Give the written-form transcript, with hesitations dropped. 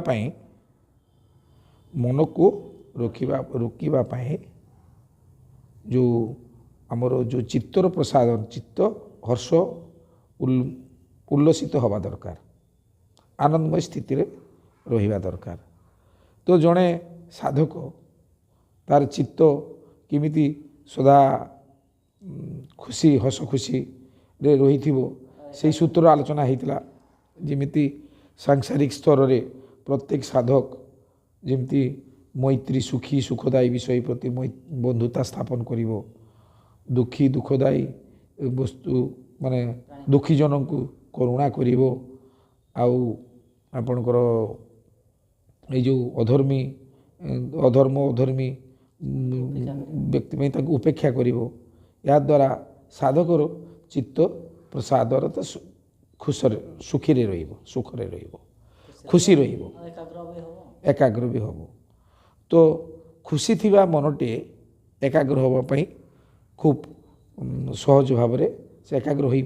ପାଇଁ ମନକୁ ରୋକିବା ପାଇଁ ଯେଉଁ ଆମର ଯେଉଁ ଚିତ୍ତର ପ୍ରସାଦନ ଚିତ୍ତ ହର୍ଷ ଉଲ୍ଲସିତ ହେବା ଦରକାର, ଆନନ୍ଦମୟ ସ୍ଥିତିରେ ରହିବା ଦରକାର। ତ ଜଣେ ସାଧକ ତାର ଚିତ୍ତ କେମିତି ସଦା ଖୁସି ହସ ଖୁସିରେ ରହିଥିବ ସେହି ସୂତ୍ର ଆଲୋଚନା ହେଇଥିଲା। ଯେମିତି ସାଂସାରିକ ସ୍ତରରେ ପ୍ରତ୍ୟେକ ସାଧକ ଯେମିତି ମୈତ୍ରୀ ସୁଖୀ ସୁଖଦାୟୀ ବିଷୟ ପ୍ରତି ବନ୍ଧୁତା ସ୍ଥାପନ କରିବ, ଦୁଃଖୀ ଦୁଃଖଦାୟୀ ବସ୍ତୁ ମାନେ ଦୁଃଖୀ ଜଣଙ୍କୁ କରୁଣା କରିବ, ଆଉ ଆପଣଙ୍କର ଏଇ ଯେଉଁ ଅଧର୍ମୀ ବ୍ୟକ୍ତି ପାଇଁ ତାଙ୍କୁ ଉପେକ୍ଷା କରିବ। ଏହାଦ୍ୱାରା ସାଧକର ଚିତ୍ତ ପ୍ରସାଦର ତ ସୁଖରେ ରହିବ, ଖୁସି ରହିବ, ଏକାଗ୍ର ବି ହେବ। ତ ଖୁସି ଥିବା ମନଟିଏ ଏକାଗ୍ର ହେବା ପାଇଁ ଖୁବ୍ ସହଜ ଭାବରେ ସେ ଏକାଗ୍ର ହୋଇ